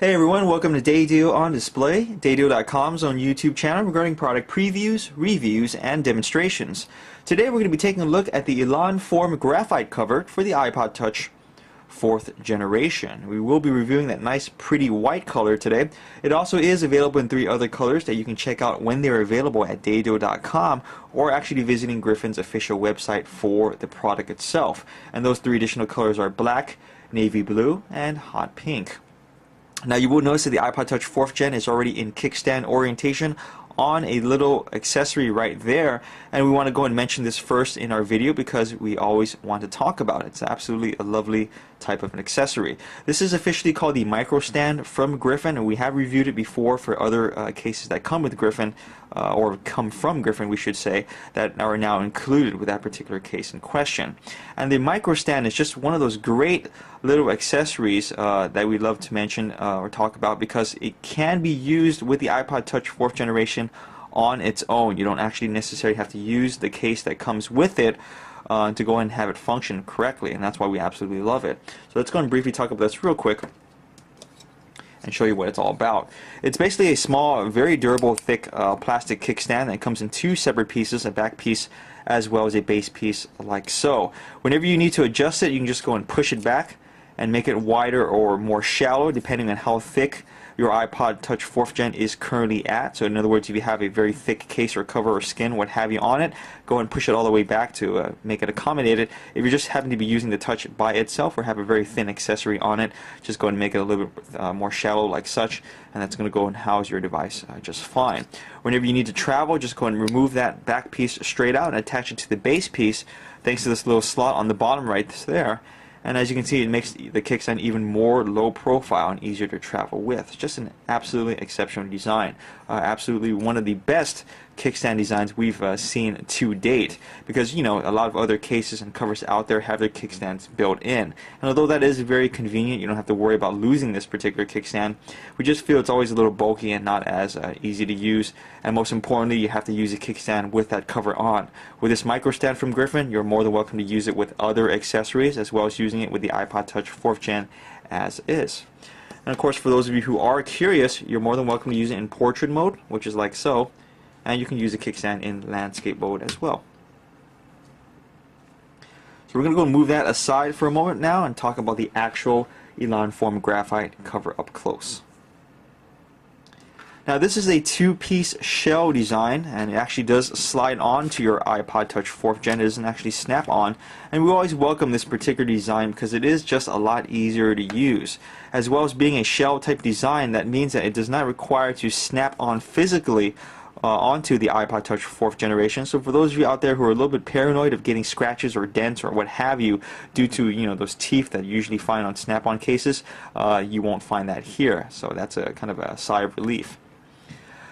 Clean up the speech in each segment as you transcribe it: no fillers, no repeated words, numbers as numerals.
Hey everyone, welcome to Day Deal on Display, daydeal.com's own YouTube channel regarding product previews, reviews, and demonstrations. Today we're going to be taking a look at the Elan Form Graphite cover for the iPod Touch 4th generation. We will be reviewing that nice pretty white color today. It also is available in 3 other colors that you can check out when they're available at daydeal.com or actually visiting Griffin's official website for the product itself. And those 3 additional colors are black, navy blue, and hot pink. Now you will notice that the iPod Touch 4th Gen is already in kickstand orientation on a little accessory right there, and we want to go and mention this first in our video because we always want to talk about it. It's absolutely a lovely type of an accessory. This is officially called the micro stand from Griffin, and we have reviewed it before for other cases that come with Griffin or come from Griffin, we should say, that are now included with that particular case in question. And the micro stand is just one of those great little accessories that we love to mention or talk about because it can be used with the iPod Touch 4th generation on its own. You don't actually necessarily have to use the case that comes with it to go and have it function correctly, and that's why we absolutely love it. So let's go and briefly talk about this real quick and show you what it's all about. It's basically a small, very durable, thick plastic kickstand that comes in 2 separate pieces, a back piece as well as a base piece like so. Whenever you need to adjust it, you can just go and push it back and make it wider or more shallow depending on how thick your iPod Touch 4th Gen is currently at. So in other words, if you have a very thick case or cover or skin, what have you on it, go and push it all the way back to make it accommodate it. If you just happen to be using the Touch by itself or have a very thin accessory on it, just go and make it a little bit more shallow like such, and that's going to go and house your device just fine. Whenever you need to travel, just go and remove that back piece straight out and attach it to the base piece thanks to this little slot on the bottom right there. And as you can see, it makes the kickstand even more low profile and easier to travel with. It's just an absolutely exceptional design. Absolutely one of the best kickstand designs we've seen to date, because you know a lot of other cases and covers out there have their kickstands built in, and although that is very convenient, you don't have to worry about losing this particular kickstand. We just feel it's always a little bulky and not as easy to use, and most importantly, you have to use a kickstand with that cover on. With this micro stand from Griffin, you're more than welcome to use it with other accessories as well as using it with the iPod Touch 4th Gen as is. And of course, for those of you who are curious, you're more than welcome to use it in portrait mode, which is like so, and you can use a kickstand in landscape mode as well. So we're going to go and move that aside for a moment now and talk about the actual Elan Form Graphite cover up close. Now this is a 2-piece shell design, and it actually does slide on to your iPod Touch 4th Gen. It doesn't actually snap on, and we always welcome this particular design because it is just a lot easier to use. As well as being a shell type design, that means that it does not require to snap on physically onto the iPod Touch 4th generation. So for those of you out there who are a little bit paranoid of getting scratches or dents or what have you due to those teeth that you usually find on snap-on cases, you won't find that here. So that's a kind of a sigh of relief.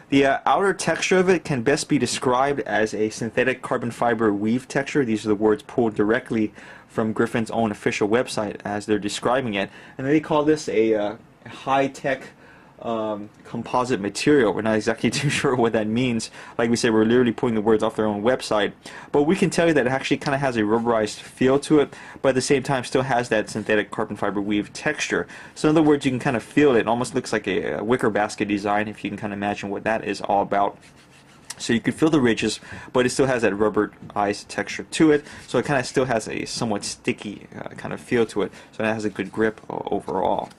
The outer texture of it can best be described as a synthetic carbon fiber weave texture. These are the words pulled directly from Griffin's own official website as they're describing it. And they call this a high-tech composite material. We're not exactly too sure what that means. Like we said, we're literally pulling the words off their own website. But we can tell you that it actually kind of has a rubberized feel to it, but at the same time still has that synthetic carbon fiber weave texture. So in other words, you can kind of feel it. It almost looks like a wicker basket design, if you can kind of imagine what that is all about. So you can feel the ridges, but it still has that rubberized texture to it. So it kind of still has a somewhat sticky kind of feel to it. So it has a good grip overall.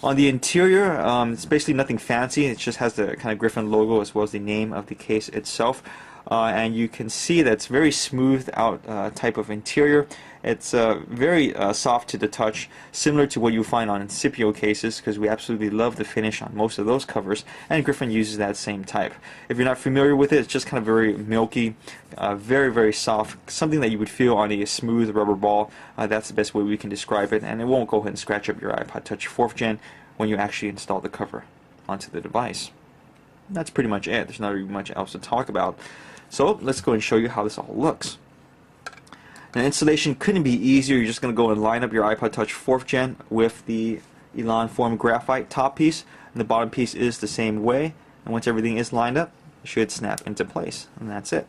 On the interior, it's basically nothing fancy. It just has the kind of Griffin logo as well as the name of the case itself. And you can see that it's very smoothed out type of interior. It's very soft to the touch, similar to what you find on Incipio cases, because we absolutely love the finish on most of those covers, and Griffin uses that same type. If you're not familiar with it, it's just kind of very milky, very, very soft, something that you would feel on a smooth rubber ball. That's the best way we can describe it, and it won't go ahead and scratch up your iPod Touch 4th Gen when you actually install the cover onto the device. That's pretty much it. There's not really much else to talk about. So let's go and show you how this all looks. Now, installation couldn't be easier. You're just going to go and line up your iPod Touch 4th Gen with the Elan Form Graphite top piece, and the bottom piece is the same way, and once everything is lined up, it should snap into place, and that's it.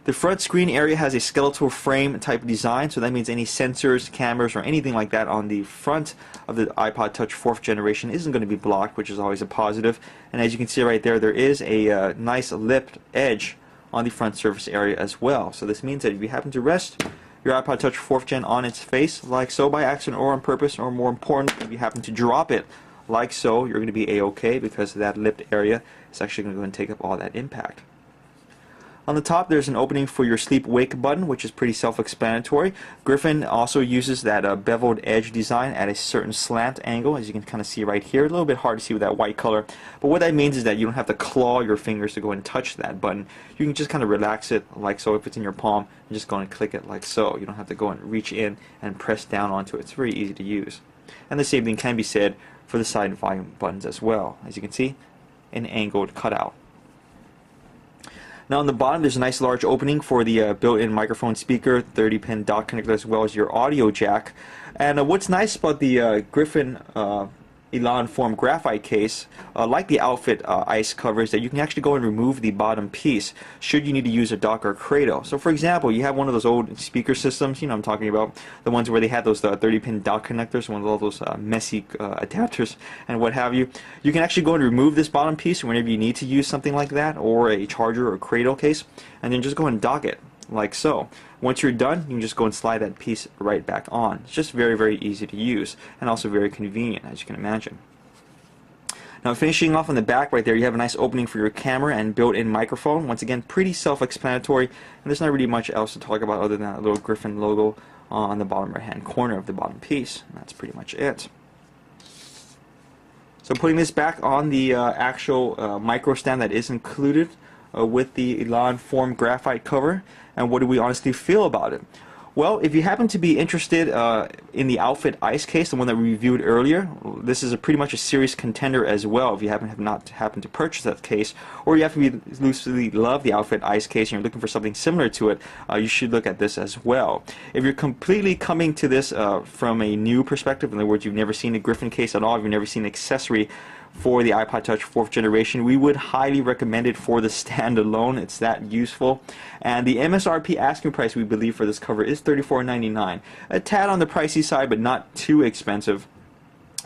The front screen area has a skeletal frame type design, so that means any sensors, cameras, or anything like that on the front of the iPod Touch 4th generation isn't going to be blocked, which is always a positive. And as you can see right there, there is a nice lipped edge on the front surface area as well. So this means that if you happen to rest your iPod Touch 4th Gen on its face, like so, by accident or on purpose, or more important, if you happen to drop it like so, you're going to be a-okay, because that lipped area is actually going to go and take up all that impact. On the top, there's an opening for your sleep-wake button, which is pretty self-explanatory. Griffin also uses that beveled edge design at a certain slant angle, as you can kind of see right here. A little bit hard to see with that white color, but what that means is that you don't have to claw your fingers to go and touch that button. You can just kind of relax it like so. If it's in your palm, you just go and click it like so. You don't have to go and reach in and press down onto it. It's very easy to use. And the same thing can be said for the side volume buttons as well. As you can see, an angled cutout. Now on the bottom, there's a nice large opening for the built-in microphone speaker, 30-pin dock connector, as well as your audio jack. And what's nice about the Griffin Elan form graphite case, like the Outfit ice cover, is that you can actually go and remove the bottom piece should you need to use a dock or cradle. So for example, you have one of those old speaker systems, you know I'm talking about, the ones where they had those 30-pin dock connectors, one of all those messy adapters and what have you. You can actually go and remove this bottom piece whenever you need to use something like that, or a charger or cradle case, and then just go and dock it like so. Once you're done, you can just go and slide that piece right back on. It's just very, very easy to use, and also very convenient, as you can imagine. Now finishing off on the back right there, you have a nice opening for your camera and built-in microphone. Once again, pretty self-explanatory, and there's not really much else to talk about other than that little Griffin logo on the bottom right-hand corner of the bottom piece. And that's pretty much it. So putting this back on the actual micro stand that is included with the Elan form graphite cover, and what do we honestly feel about it? Well, if you happen to be interested in the Outfit ice case, the one that we reviewed earlier, this is pretty much a serious contender as well. If you have not happened to purchase that case, or you have to be loosely love the Outfit ice case and you're looking for something similar to it, you should look at this as well. If you're completely coming to this from a new perspective, in other words, you've never seen a Griffin case at all, you've never seen an accessory for the iPod Touch 4th generation, we would highly recommend it for the stand alone. It's that useful. And the MSRP asking price, we believe, for this cover is $34.99. A tad on the pricey side, but not too expensive.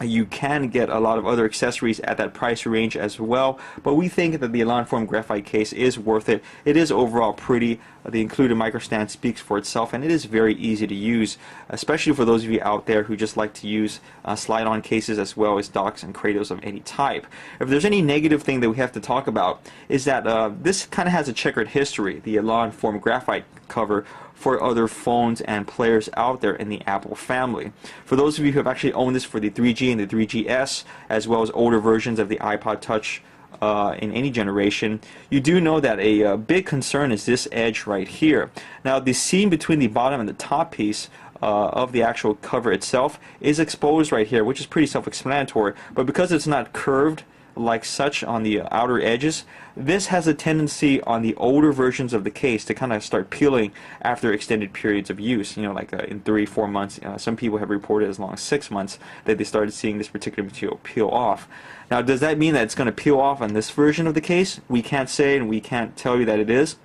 You can get a lot of other accessories at that price range as well, but we think that the Elan form graphite case is worth it. It is overall pretty. The included microstand speaks for itself, and it is very easy to use, especially for those of you out there who just like to use slide-on cases as well as docks and cradles of any type. If there's any negative thing that we have to talk about, is that this kind of has a checkered history, the Elan form graphite cover, for other phones and players out there in the Apple family. For those of you who have actually owned this for the 3G and the 3GS, as well as older versions of the iPod Touch in any generation, you do know that a big concern is this edge right here. Now the seam between the bottom and the top piece of the actual cover itself is exposed right here, which is pretty self-explanatory, but because it's not curved like such on the outer edges, this has a tendency on the older versions of the case to kind of start peeling after extended periods of use, you know, like in 3-4 months. Some people have reported as long as 6 months that they started seeing this particular material peel off. Now, does that mean that it's going to peel off on this version of the case? We can't say, and we can't tell you that it is.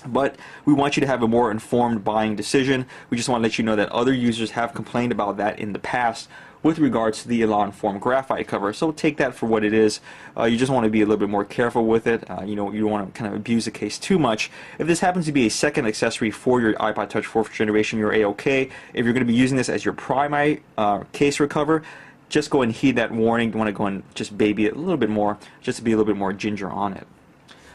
But we want you to have a more informed buying decision. We just want to let you know that other users have complained about that in the past with regards to the Elan form graphite cover. So take that for what it is. You just want to be a little bit more careful with it. You don't want to kind of abuse the case too much. If this happens to be a second accessory for your iPod Touch 4th generation, you're a-okay. If you're going to be using this as your primary case recover, just go and heed that warning. You want to go and just baby it a little bit more, just to be a little bit more ginger on it.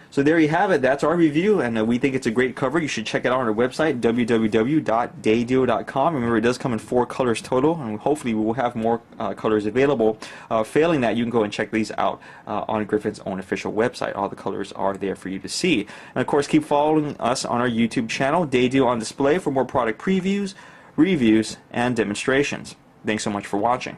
So there you have it. That's our review, and we think it's a great cover. You should check it out on our website, www.daydeal.com. Remember, it does come in 4 colors total, and hopefully we will have more colors available. Failing that, you can go and check these out on Griffin's own official website. All the colors are there for you to see. And of course, keep following us on our YouTube channel, Day Deal on Display, for more product previews, reviews, and demonstrations. Thanks so much for watching.